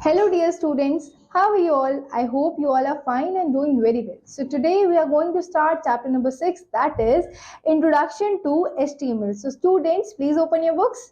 Hello dear students, how are you all? I hope you all are fine and doing very well. So today we are going to start chapter number 6, that is Introduction to HTML. So students, please open your books.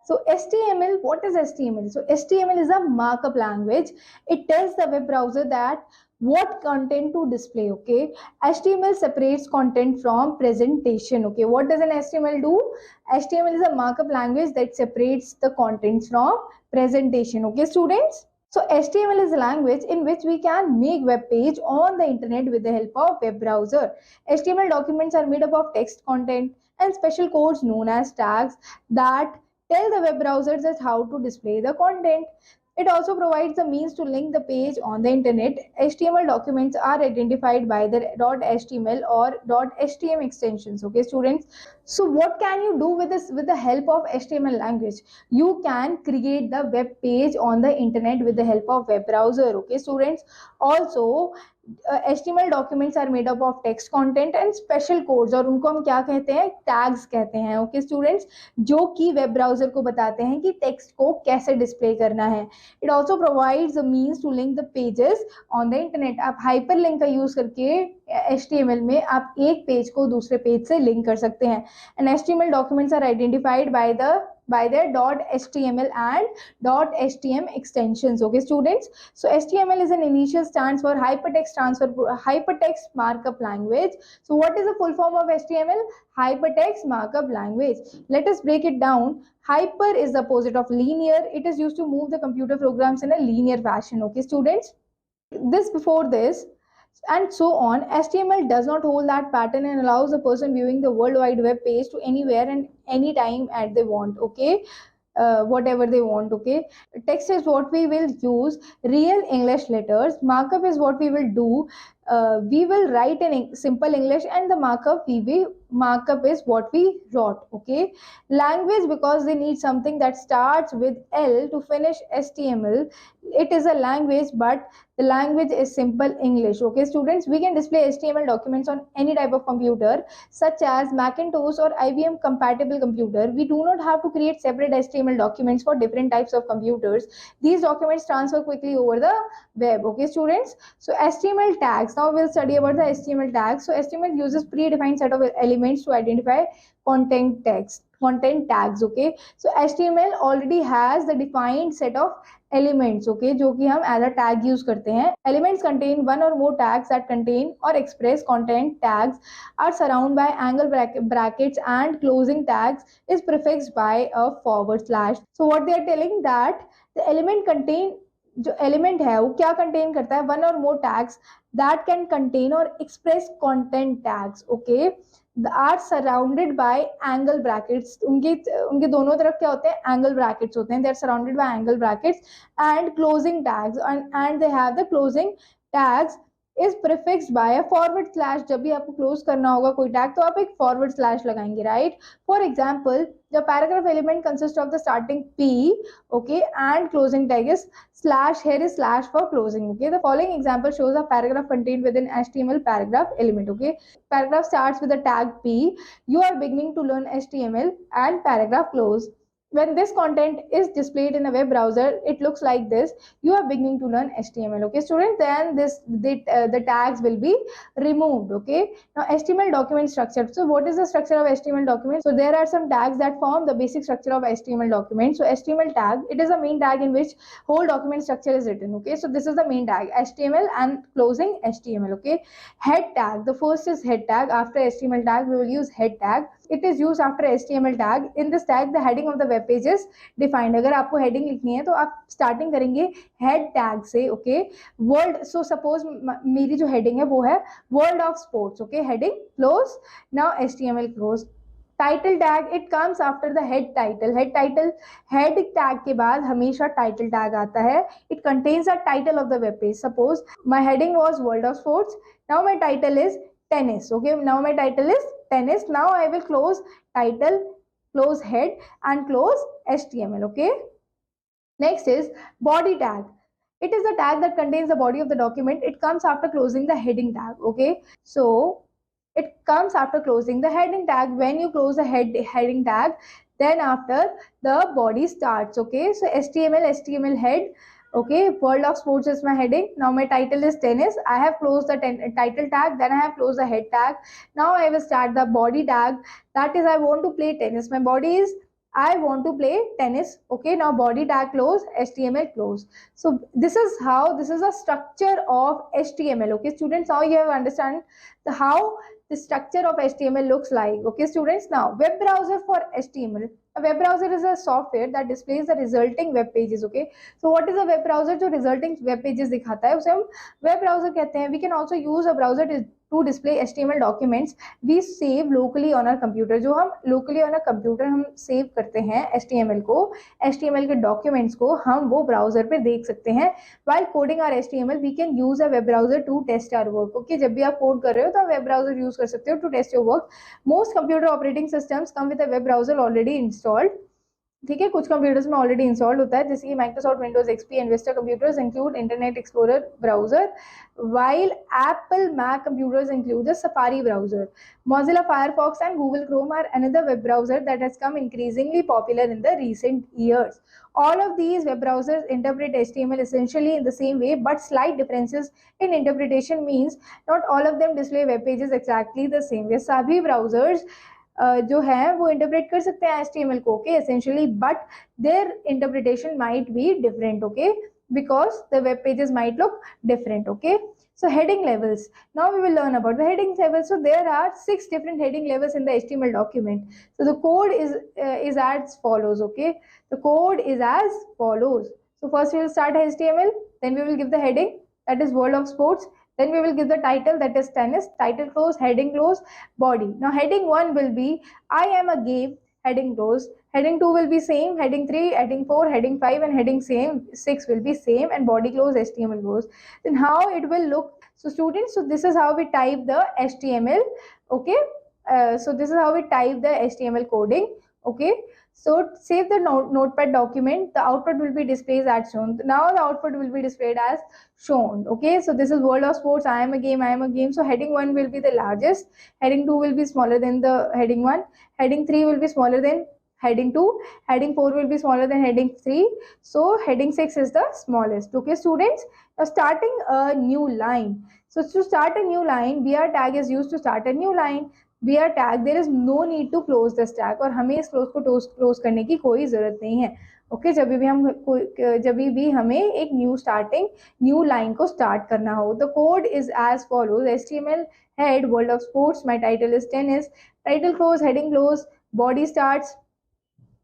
So HTML, what is HTML? So HTML is a markup language. It tells the web browser that what content to display. Okay, HTML separates content from presentation. Okay, what does an HTML do? HTML is a markup language that separates the contents from presentation. Okay students, so HTML is a language in which we can make web page on the internet with the help of web browser. HTML documents are made up of text content and special codes known as tags that tell the web browsers that how to display the content. It also provides the means to link the page on the internet. HTML documents are identified by the .html or .htm extensions. Okay, students. So what can you do with this with the help of HTML language? You can create the web page on the internet with the help of web browser. Okay, students. Also, HTML documents are made up of text content and special codes और उनको हम क्या कहते हैं, tags कहते हैं. Okay students, जो कि वेब ब्राउजर को बताते हैं कि टेक्स्ट को कैसे डिस्प्ले करना है. It also provides a means to link the pages on the internet. आप हाइपर लिंक का यूज करके HTML में आप एक पेज को दूसरे पेज से लिंक कर सकते हैं. And HTML documents are identified by their .html and .htm extensions. Okay students, so HTML is an initial stands for hypertext markup language. So what is the full form of HTML? Hypertext markup language. Let us break it down. Hyper is the opposite of linear. It is used to move the computer programs in a linear fashion. Okay students, before this and so on. HTML does not hold that pattern and allows the person viewing the World Wide Web page to anywhere and anytime at they want. Okay, whatever they want. Okay, text is what we will use, real English letters. Markup is what we will do. We will write in simple English, and the markup is what we wrote. Okay, language, because they need something that starts with L to finish HTML. It is a language, but the language is simple English. Okay students, we can display HTML documents on any type of computer such as Macintosh or IBM compatible computer. We do not have to create separate HTML documents for different types of computers. These documents transfer quickly over the web. Okay students, so HTML tags. Now we'll study about the HTML tags. So HTML uses predefined set of elements to identify content tags. Okay, so HTML already has the defined set of elements. Okay, जो कि हम as a tag use करते हैं. Elements contain one or more tags that contain or express content. Tags are surrounded by angle brackets and closing tags is prefixed by a forward slash. So what they are telling that the element contain, जो element है वो क्या contain करता है, one or more tags that can contain or express content tags. Okay, are surrounded by angle brackets. उनके दोनों तरफ क्या होते हैं, एंगल ब्रैकेट्स होते हैं. They are surrounded by angle brackets and closing tags and they have the closing tags is prefixed by a forward slash. जब भी आपको क्लोज करना होगा कोई टैग तो आप एक फॉरवर्ड स्लैश लगाएंगे, right. For example, the paragraph element consists of the starting P, okay, and closing tag is slash. Here is slash for closing. Okay, the following example shows a paragraph contained within HTML paragraph element. Okay, paragraph starts with the tag P. You are beginning to learn HTML and paragraph close. When this content is displayed in a web browser, it looks like this. You are beginning to learn HTML. Okay students, then the tags will be removed. Okay, now HTML document structure. So what is the structure of HTML document? So there are some tags that form the basic structure of HTML document. So HTML tag, it is a main tag in which whole document structure is written. Okay, so this is the main tag, HTML and closing HTML. Okay, head tag, the first is head tag. After HTML tag we will use head tag. It is used after HTML tag. In this tag the heading of the web page is defined. अगर आपको heading लिखनी है तो आप starting करेंगे head tag से. Okay, world, so suppose मेरी जो heading है वो है world of sports. Okay, heading close. Now HTML close. Title tag, it comes after the head title. Head tag के बाद हमेशा title tag आता है. It contains the title of the web page. Suppose my heading was world of sports. Now my title is tennis. Okay, now my title is tennis. Now I will close title, close head and close HTML. Okay, next is body tag. It is the tag that contains the body of the document. It comes after closing the heading tag. Okay, so it comes after closing the heading tag. When you close the heading tag, then after the body starts. Okay, so HTML head Okay, World of Sports is my heading. Now my title is tennis. I have closed the title tag, then I have closed the head tag. Now I will start the body tag. That is, I want to play tennis. My body is I want to play tennis. Okay, now body tag close, HTML close. So this is a structure of HTML. Okay, students, now you have understand how the structure of HTML looks like. Okay, students, now web browser for HTML. A web browser is a software that displays the resulting web pages. Okay, so what is a web browser? जो resulting web pages दिखाता है उसे हम web browser कहते हैं. We can also use a browser to display HTML documents we save locally on our computer. जो हम locally on a computer हम save करते हैं HTML को, HTML के documents को हम वो browser पे देख सकते हैं. While coding our HTML, we can use a web browser to test our work. Okay, जब भी आप code कर रहे हो तो आप web browser use कर सकते हो to test your work. Most computer operating systems come with a web browser already installed. ठीक है, कुछ कंप्यूटर्स में ऑलरेडी इंस्टॉल्ड होता है, जैसे कि Microsoft Windows XP and Vista computers include internet explorer browser, while Apple Mac computers include the Safari browser. Mozilla Firefox and Google Chrome are another web browser that has come increasingly popular in the recent years. All of these web browsers interpret HTML essentially in the same way, but slight differences in interpretation means not all of them display web pages exactly the same way. सभी browsers जो है वो interpret कर सकते हैं HTML को, okay, essentially, but their interpretation might be different, okay, because the web pages might look different. Okay, so heading levels. Now we will learn about the heading levels. So there are 6 different heading levels in the HTML document. So the code is as follows. Okay, the code is as follows. So first we will start HTML, then we will give the heading, that is World of Sports. Then we will give the title, that is tennis, title close, heading close, body. Now heading 1 will be I am a game, heading close. Heading 2 will be same, heading 3, heading 4, heading 5 and heading 6 will be same, and body close, HTML close. Then how it will look. So students, so this is how we type the HTML. Okay, so this is how we type the HTML coding. Okay, so save the notepad document. The output will be displayed as shown. Now the output will be displayed as shown. Okay, so this is World of Sports, I am a game, I am a game. So heading 1 will be the largest, heading 2 will be smaller than the heading 1, heading 3 will be smaller than heading 2, heading 4 will be smaller than heading 3. So heading 6 is the smallest. Okay, students, now starting a new line. So to start a new line, BR tag is used to start a new line. BR tag, there is no need to close the stack, और हमें इस close को close करने की कोई जरूरत नहीं है. ओके, जब भी हमें एक न्यू लाइन को स्टार्ट करना हो. The code is as follows. HTML head, World of Sports, my title is tennis, title close, heading close, body starts.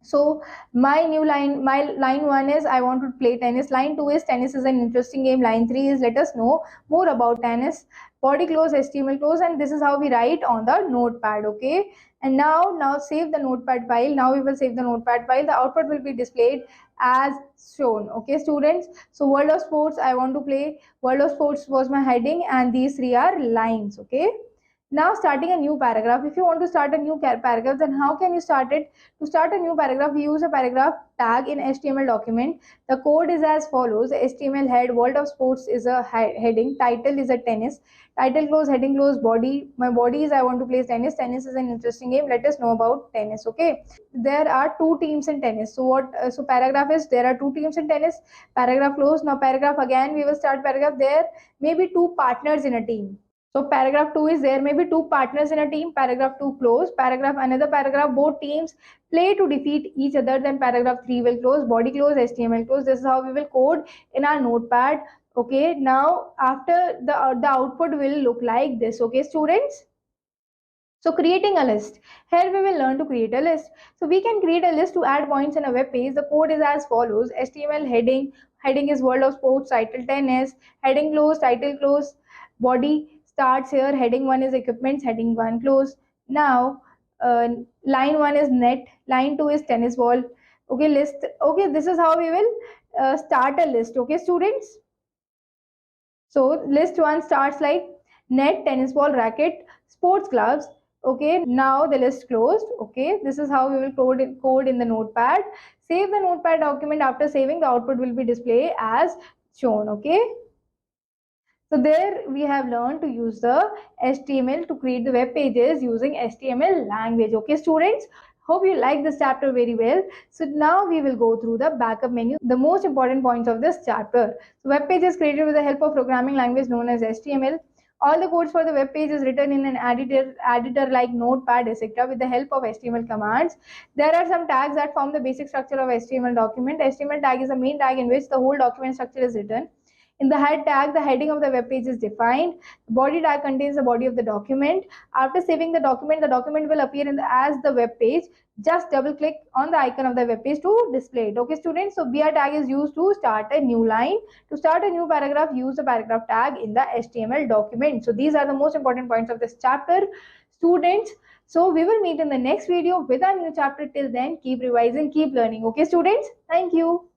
So my line 1 is I want to play tennis, line 2 is tennis is an interesting game, line 3 is let us know more about tennis, body close, HTML close, and this is how we write on the notepad. Okay, and now save the notepad file. Now we will save the notepad file. The output will be displayed as shown. Okay, students, so World of Sports, I want to play World of Sports was my heading, and these 3 are lines. Okay, now starting a new paragraph. If you want to start a new paragraph, then how can you start it? To start a new paragraph, we use a paragraph tag in HTML document. The code is as follows. HTML head, World of Sports is a heading, title is a tennis, title close, heading close, body. My body is I want to play tennis, tennis is an interesting game, let us know about tennis. Okay, there are 2 teams in tennis. So what, so paragraph is there are 2 teams in tennis, paragraph close. Now paragraph, again we will start paragraph, there may be 2 partners in a team. So paragraph 2 is there may be 2 partners in a team, paragraph 2 close, paragraph, another paragraph, both teams play to defeat each other, then paragraph 3 will close, body close, HTML close. This is how we will code in our notepad. Okay, now after the output will look like this. Okay, students, so creating a list. Here we will learn to create a list. So we can create a list to add points in a web page. The code is as follows. HTML heading is World of Sports, title tennis, heading close, title close, body starts here, heading 1 is equipments, heading 1 close. Now line 1 is net, line 2 is tennis ball. Okay, list. Okay, this is how we will start a list. Okay, students, so list 1 starts like net, tennis ball, racket, sports gloves. Okay, now the list closed. Okay, this is how we will code in the notepad. Save the notepad document. After saving, the output will be displayed as shown. Okay, so there we have learned to use the HTML to create the web pages using HTML language. Okay, students, Hope you like this chapter very well. So now we will go through the backup menu, the most important points of this chapter. So web page is created with the help of programming language known as HTML. All the codes for the web page is written in an editor like Notepad, etc. with the help of HTML commands. There are some tags that form the basic structure of HTML document. HTML tag is the main tag in which the whole document structure is written. In the head tag, the heading of the web page is defined. The body tag contains the body of the document. After saving the document will appear as the web page. Just double click on the icon of the web page to display it. Okay, students, so BR tag is used to start a new line. To start a new paragraph, use the paragraph tag in the HTML document. So these are the most important points of this chapter, students. So we will meet in the next video with a new chapter. Till then, keep revising, keep learning. Okay, students, thank you.